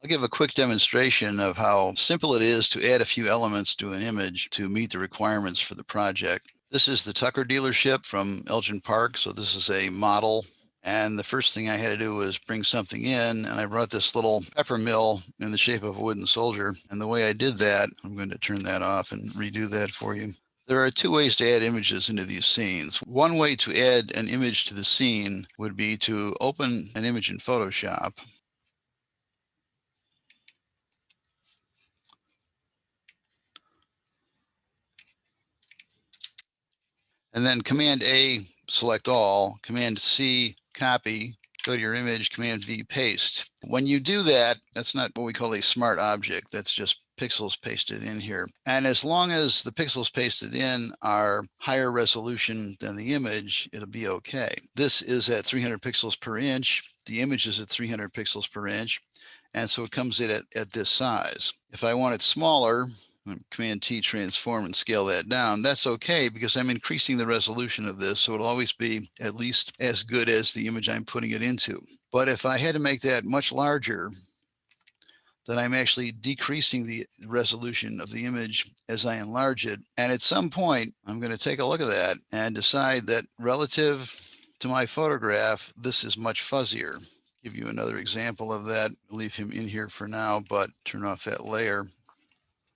I'll give a quick demonstration of how simple it is to add a few elements to an image to meet the requirements for the project. This is the Tucker dealership from Elgin Park, so this is a model. And the first thing I had to do was bring something in, and I brought this little pepper mill in the shape of a wooden soldier. And the way I did that, I'm going to turn that off and redo that for you. There are two ways to add images into these scenes. One way to add an image to the scene would be to open an image in Photoshop. And then Command A, select all, Command C, copy, go to your image, Command V, paste. When you do that, that's not what we call a smart object. That's just pixels pasted in here. And as long as the pixels pasted in are higher resolution than the image, it'll be okay. This is at 300 pixels per inch. The image is at 300 pixels per inch. And so it comes in at this size. If I want it smaller, Command T, transform, and scale that down. That's okay because I'm increasing the resolution of this, so it'll always be at least as good as the image I'm putting it into. But if I had to make that much larger, then I'm actually decreasing the resolution of the image as I enlarge it. And at some point, I'm going to take a look at that and decide that relative to my photograph, this is much fuzzier. Give you another example of that. Leave him in here for now, but turn off that layer.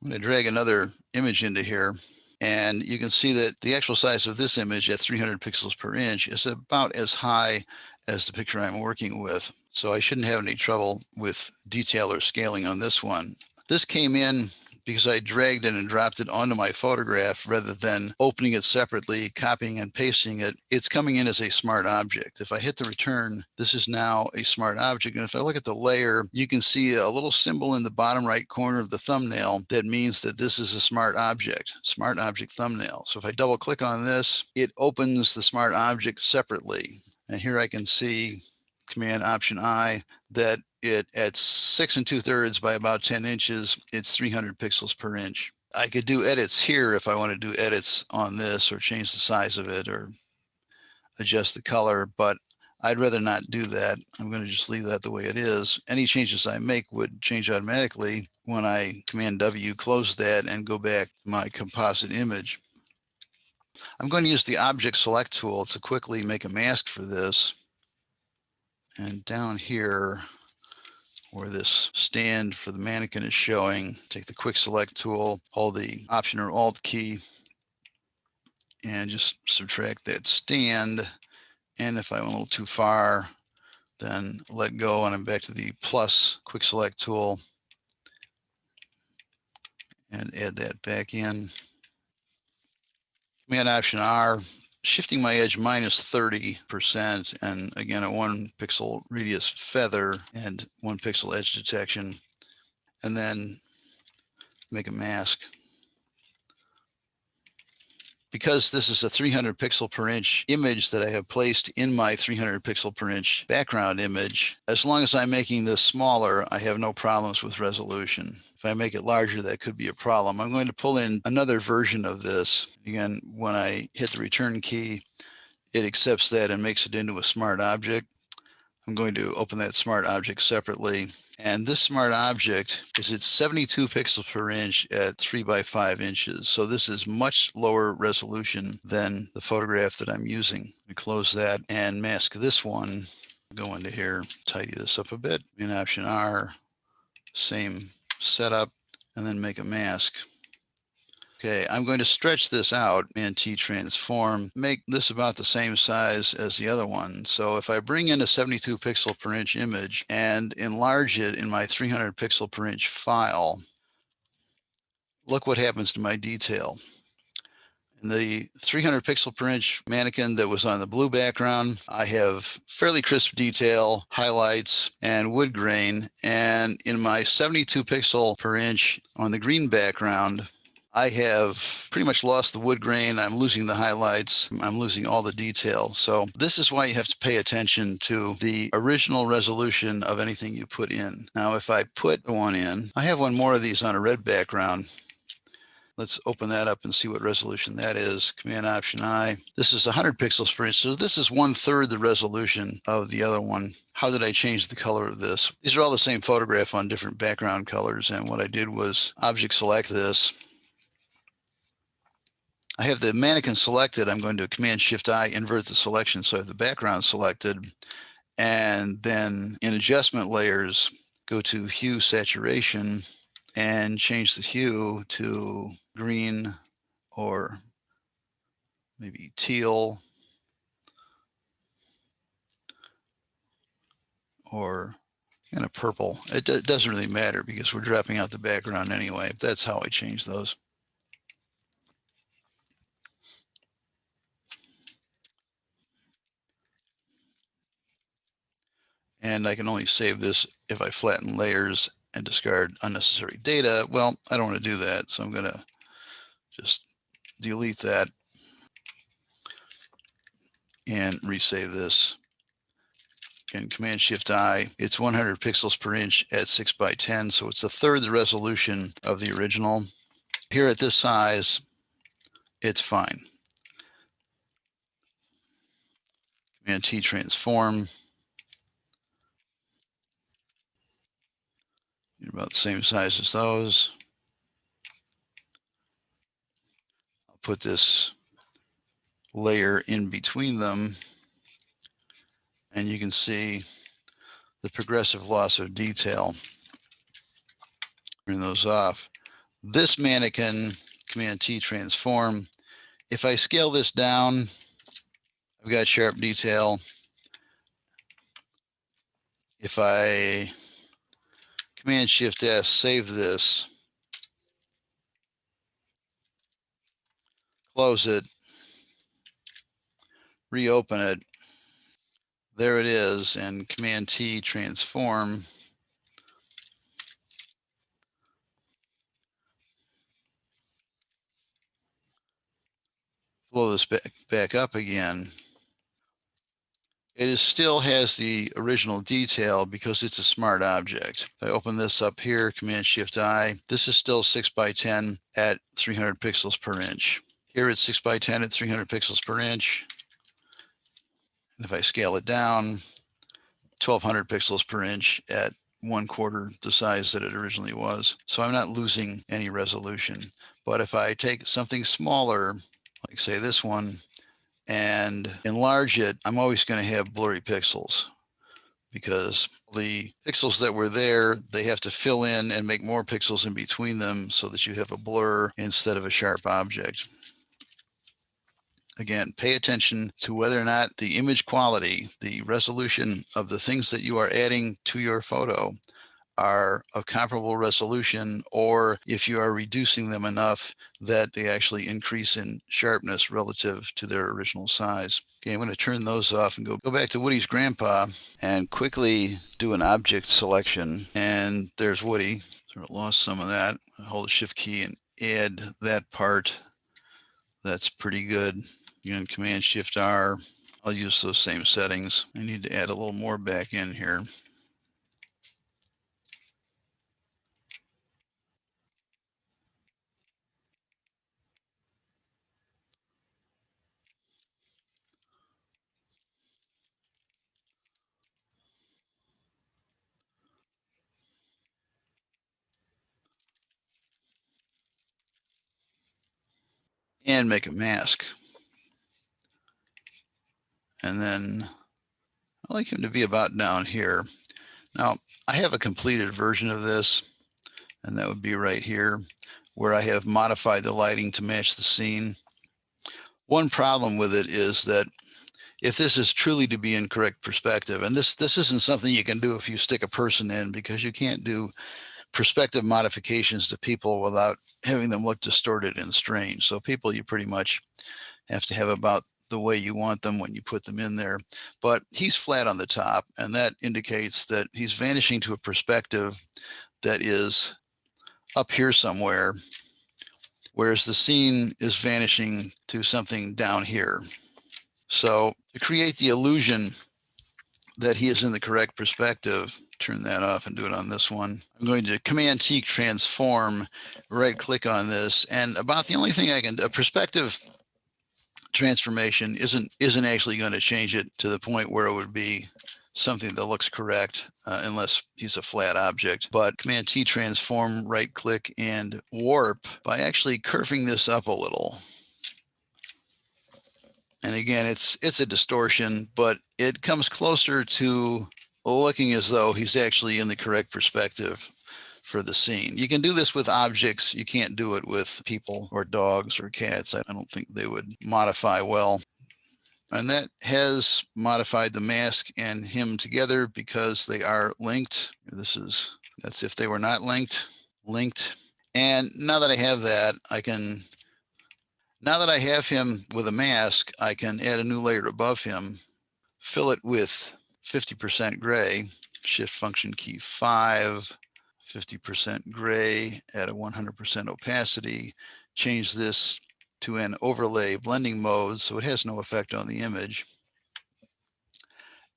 I'm going to drag another image into here, and you can see that the actual size of this image at 300 pixels per inch is about as high as the picture I'm working with. So I shouldn't have any trouble with detail or scaling on this one. This came in because I dragged it and dropped it onto my photograph rather than opening it separately, copying and pasting it. It's coming in as a smart object. If I hit the return, this is now a smart object. And if I look at the layer, you can see a little symbol in the bottom right corner of the thumbnail that means that this is a smart object thumbnail. So if I double click on this, it opens the smart object separately. And here I can see Command Option I that it at 6 2/3 by about 10 inches, it's 300 pixels per inch. I could do edits here if I want to do edits on this or change the size of it or adjust the color, but I'd rather not do that. I'm going to just leave that the way it is. Any changes I make would change automatically when I Command W, close that, and go back to my composite image. I'm going to use the Object Select tool to quickly make a mask for this. And down here, where this stand for the mannequin is showing, take the Quick Select tool, hold the Option or Alt key, and just subtract that stand. And if I went a little too far, then let go, and I'm back to the plus Quick Select tool, and add that back in. Command Option R, shifting my edge minus 30%, and again a 1 pixel radius feather and 1 pixel edge detection, and then make a mask. Because this is a 300 pixel per inch image that I have placed in my 300 pixel per inch background image, as long as I'm making this smaller, I have no problems with resolution. If I make it larger, that could be a problem. I'm going to pull in another version of this. Again, when I hit the return key, it accepts that and makes it into a smart object. I'm going to open that smart object separately. And this smart object is at 72 pixels per inch at 3 by 5 inches. So this is much lower resolution than the photograph that I'm using. We close that and mask this one. Go into here, tidy this up a bit. In Option R, same setup, and then make a mask. Okay, I'm going to stretch this out and T transform, make this about the same size as the other one. So if I bring in a 72 pixel per inch image and enlarge it in my 300 pixel per inch file, look what happens to my detail. In the 300 pixel per inch mannequin that was on the blue background, I have fairly crisp detail, highlights, and wood grain. And in my 72 pixel per inch on the green background, I have pretty much lost the wood grain. I'm losing the highlights. I'm losing all the detail. So this is why you have to pay attention to the original resolution of anything you put in. Now, if I put one in, I have one more of these on a red background. Let's open that up and see what resolution that is. Command Option I. This is 100 pixels per inch. So this is 1/3 the resolution of the other one. How did I change the color of this? These are all the same photograph on different background colors. And what I did was object select this. I have the mannequin selected. I'm going to Command Shift I, invert the selection. So I have the background selected. And then in adjustment layers, go to Hue Saturation and change the hue to green or maybe teal or kind of purple. It doesn't really matter because we're dropping out the background anyway. That's how I change those. And I can only save this if I flatten layers and discard unnecessary data. Well, I don't want to do that, so I'm going to just delete that and resave this. Again, Command Shift I. It's 100 pixels per inch at 6:10, so it's 1/3 the resolution of the original. Here at this size, it's fine. Command T transform. About the same size as those. I'll put this layer in between them, and you can see the progressive loss of detail. Turn those off. This mannequin, Command T transform. If I scale this down, I've got sharp detail. If I Command Shift S, save this, close it, reopen it, there it is, and Command T transform. Blow this back up again. It still has the original detail because it's a smart object. If I open this up here, Command Shift I, this is still 6:10 at 300 pixels per inch. Here it's 6:10 at 300 pixels per inch. And if I scale it down, 1200 pixels per inch at 1/4 the size that it originally was. So I'm not losing any resolution. But if I take something smaller, like say this one, and enlarge it, I'm always going to have blurry pixels because the pixels that were there, they have to fill in and make more pixels in between them so that you have a blur instead of a sharp object. Again, pay attention to whether or not the image quality, the resolution of the things that you are adding to your photo are of comparable resolution, or if you are reducing them enough that they actually increase in sharpness relative to their original size. Okay, I'm going to turn those off and go back to Woody's grandpa and quickly do an object selection. And there's Woody. So I lost some of that. Hold the Shift key and add that part. That's pretty good. Again, Command Shift R. I'll use those same settings. I need to add a little more back in here. And make a mask. And then I like him to be about down here. Now, I have a completed version of this, and that would be right here, where I have modified the lighting to match the scene. One problem with it is that if this is truly to be in correct perspective, and this isn't something you can do if you stick a person in, because you can't do perspective modifications to people without having them look distorted and strange. So people, you pretty much have to have about the way you want them when you put them in there. But he's flat on the top, and that indicates that he's vanishing to a perspective that is up here somewhere, whereas the scene is vanishing to something down here. So to create the illusion that he is in the correct perspective, turn that off and do it on this one. I'm going to Command T transform, right click on this, and about the only thing I can, a perspective transformation isn't actually going to change it to the point where it would be something that looks correct unless he's a flat object. But Command T transform, right click and warp by actually curving this up a little. And again, it's a distortion, but it comes closer to looking as though he's actually in the correct perspective for the scene. You can do this with objects. You can't do it with people or dogs or cats. I don't think they would modify well. And that has modified the mask and him together because they are linked. That's if they were not linked. And now that I have that, now that I have him with a mask, I can add a new layer above him, fill it with 50% gray, shift function key 5, 50% gray, add a 100% opacity, change this to an overlay blending mode so it has no effect on the image,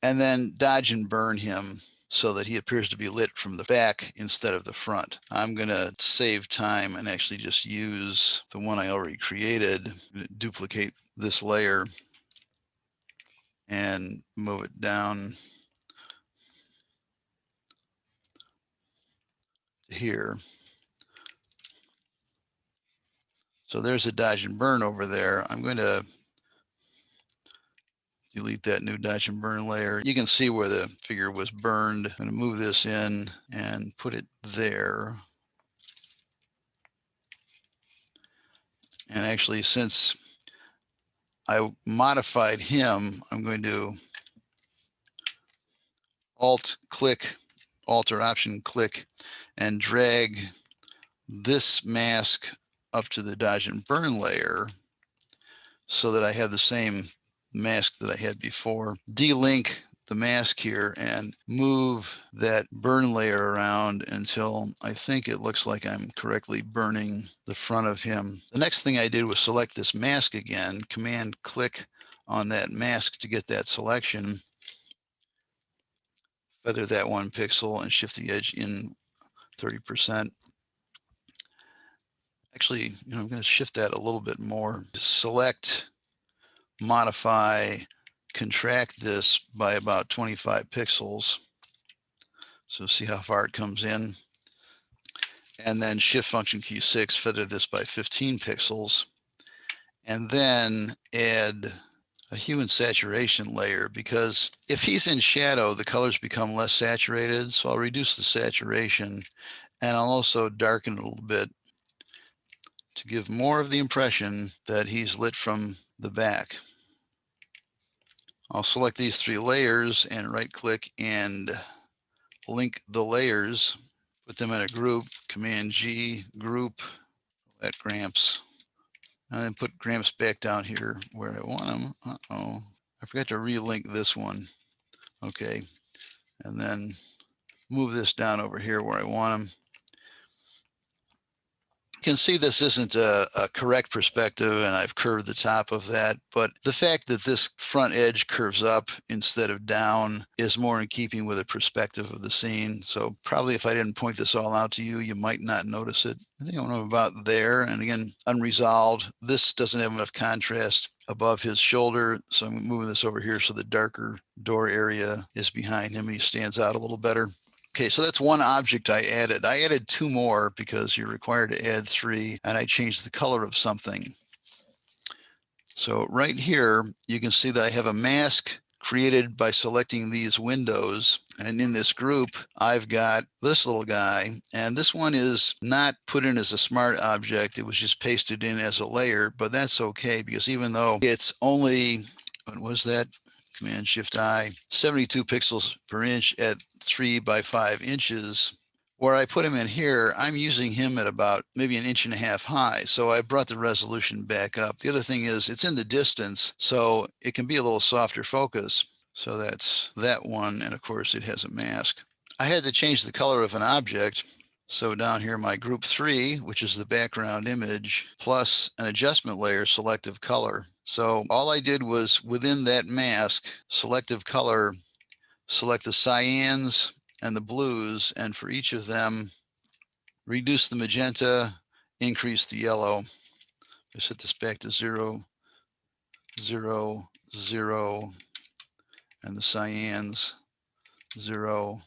and then dodge and burn him so that he appears to be lit from the back instead of the front. I'm going to save time and actually just use the one I already created, duplicate this layer and move it down to here. So there's a dodge and burn over there. I'm going to delete that new dodge and burn layer. You can see where the figure was burned. I'm going to move this in and put it there. And actually, since I modified him, I'm going to Alt or Option click and drag this mask up to the dodge and burn layer so that I have the same mask that I had before. Delink the mask here and move that burn layer around until I think it looks like I'm correctly burning the front of him. The next thing I did was select this mask again, Command click on that mask to get that selection, feather that 1 pixel and shift the edge in 30%. Actually, I'm going to shift that a little bit more. Select, modify, contract this by about 25 pixels. So see how far it comes in. And then shift function key 6, feather this by 15 pixels. And then add a hue and saturation layer, because if he's in shadow, the colors become less saturated. So I'll reduce the saturation and I'll also darken it a little bit to give more of the impression that he's lit from the back. I'll select these 3 layers and right click and link the layers, put them in a group, Command G, group, at Gramps, and then put Gramps back down here where I want them. Uh-oh, I forgot to relink this one. Okay, and then move this down over here where I want them. You can see this isn't a correct perspective and I've curved the top of that, but the fact that this front edge curves up instead of down is more in keeping with the perspective of the scene. So probably if I didn't point this all out to you, you might not notice it. I think I'm about there. And again, unresolved. This doesn't have enough contrast above his shoulder. So I'm moving this over here so the darker door area is behind him and he stands out a little better. Okay, so that's one object I added. I added 2 more because you're required to add 3, and I changed the color of something. So right here, you can see that I have a mask created by selecting these windows. And in this group, I've got this little guy. And this one is not put in as a smart object. It was just pasted in as a layer, but that's okay because even though it's only, what was that? Command Shift I, 72 pixels per inch at 3 by 5 inches. Where I put him in here, I'm using him at about maybe 1.5 inches high. So I brought the resolution back up. The other thing is it's in the distance, so it can be a little softer focus. So that's that one. And of course it has a mask. I had to change the color of an object. So down here, my group 3, which is the background image, plus an adjustment layer, selective color. So all I did was within that mask, selective color, select the cyans and the blues, and for each of them, reduce the magenta, increase the yellow. I set this back to 0, 0, 0, and the cyans 0,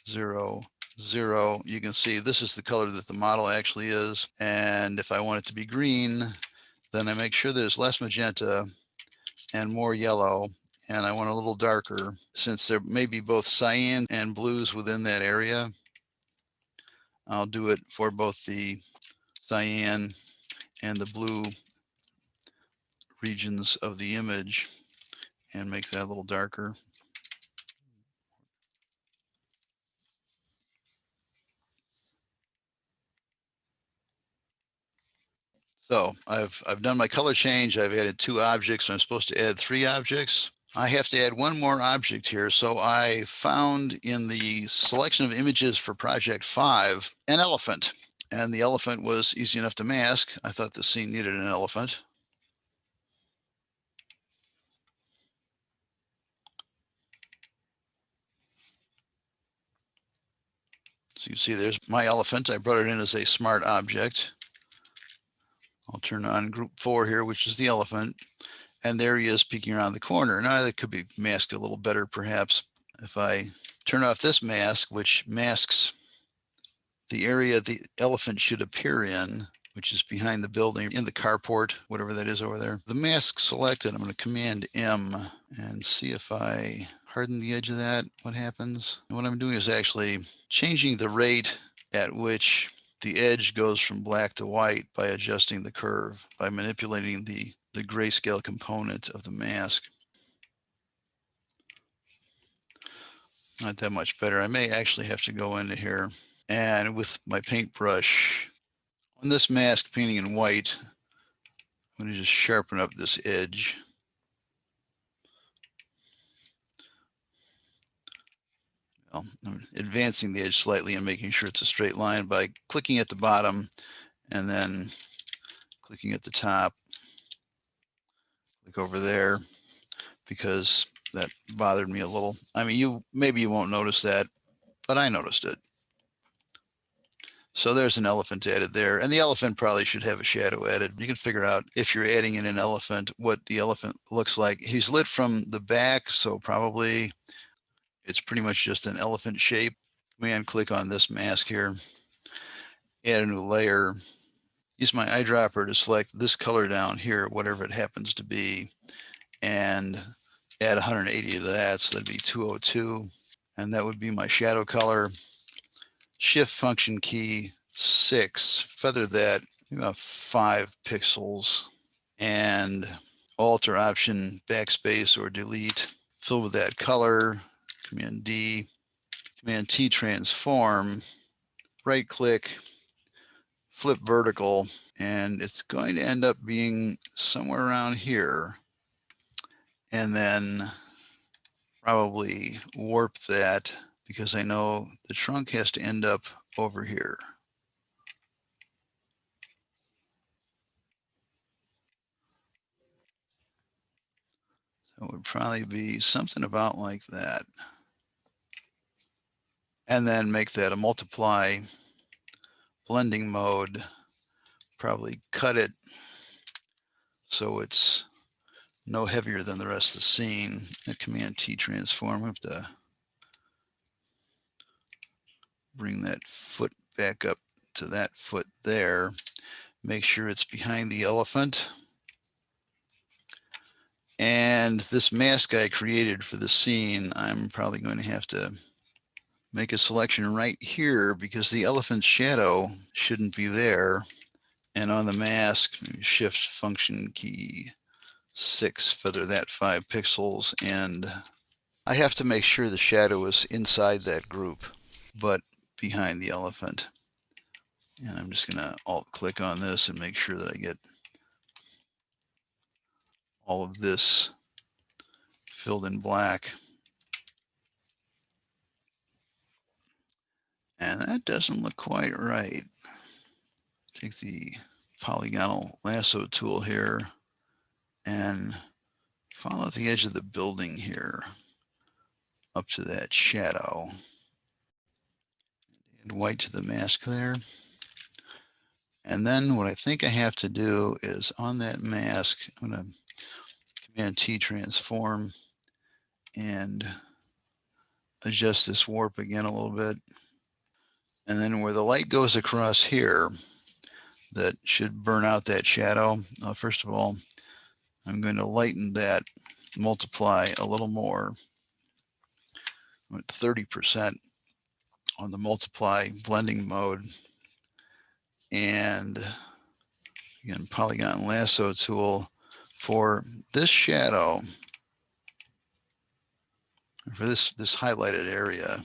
0, 0. You can see this is the color that the model actually is. And if I want it to be green, then I make sure there's less magenta and more yellow. And I want a little darker, since there may be both cyan and blues within that area. I'll do it for both the cyan and the blue regions of the image and make that a little darker. So I've done my color change. I've added 2 objects. I'm supposed to add 3 objects. I have to add 1 more object here. So I found in the selection of images for project 5 an elephant, and the elephant was easy enough to mask. I thought the scene needed an elephant. So you see there's my elephant. I brought it in as a smart object. I'll turn on group 4 here, which is the elephant. And there he is peeking around the corner. Now that could be masked a little better, perhaps. If I turn off this mask, which masks the area the elephant should appear in, which is behind the building in the carport, whatever that is over there. The mask selected, I'm going to Command M and see if I harden the edge of that, what happens. And what I'm doing is actually changing the rate at which the edge goes from black to white by adjusting the curve, by manipulating the grayscale component of the mask. Not that much better. I may actually have to go into here and with my paintbrush on this mask painting in white, I'm going to just sharpen up this edge. Well, I'm advancing the edge slightly and making sure it's a straight line by clicking at the bottom and then clicking at the top. Click over there because that bothered me a little. I mean, maybe you won't notice that, but I noticed it. So there's an elephant added there, and the elephant probably should have a shadow added. You can figure out if you're adding in an elephant what the elephant looks like. He's lit from the back, so probably it's pretty much just an elephant shape. Command click on this mask here, add a new layer, use my eyedropper to select this color down here, whatever it happens to be, and add 180 to that, so that'd be 202, and that would be my shadow color. Shift function key 6, feather that about 5 pixels, and Alt or Option backspace or delete, fill with that color, Command D, Command T transform, right click, flip vertical, and it's going to end up being somewhere around here, and then probably warp that because I know the trunk has to end up over here. So it would probably be something about like that. And then make that a multiply blending mode, probably cut it so it's no heavier than the rest of the scene. And Command T transform, I have to bring that foot back up to that foot there. Make sure it's behind the elephant. And this mask I created for the scene, I'm probably going to have to make a selection right here because the elephant's shadow shouldn't be there. And on the mask, shift function key 6, feather that 5 pixels, and I have to make sure the shadow is inside that group, but behind the elephant. And I'm just going to alt click on this and make sure that I get all of this filled in black. And that doesn't look quite right. Take the polygonal lasso tool here and follow the edge of the building here. up to that shadow. Add white to the mask there. And then what I think I have to do is on that mask, I'm going to Command T transform and adjust this warp again a little bit. And then where the light goes across here, that should burn out that shadow. First of all, I'm going to lighten that multiply a little more. I'm at 30% on the multiply blending mode. And again, polygon lasso tool for this shadow, for this highlighted area.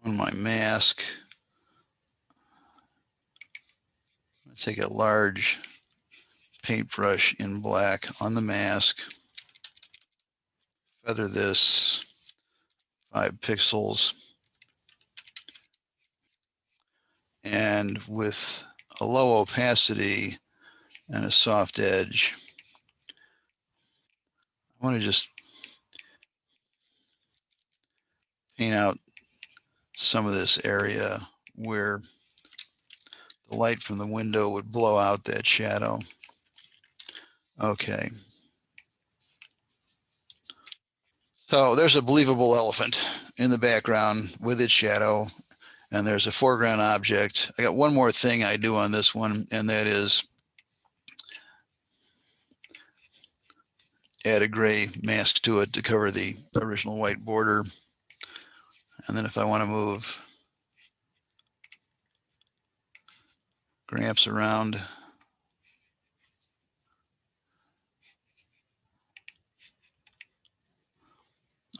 On my mask, I'm going to take a large paintbrush in black on the mask, feather this 5 pixels, and with a low opacity and a soft edge, I want to just paint out some of this area where the light from the window would blow out that shadow. Okay. So there's a believable elephant in the background with its shadow, and there's a foreground object. I got one more thing I do on this one, and that is add a gray mask to it to cover the original white border. And then if I want to move Gramps around,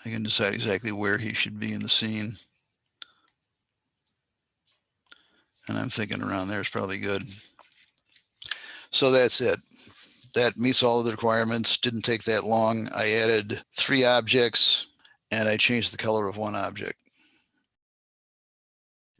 I can decide exactly where he should be in the scene. And I'm thinking around there is probably good. So that's it. That meets all of the requirements. Didn't take that long. I added 3 objects and I changed the color of 1 object.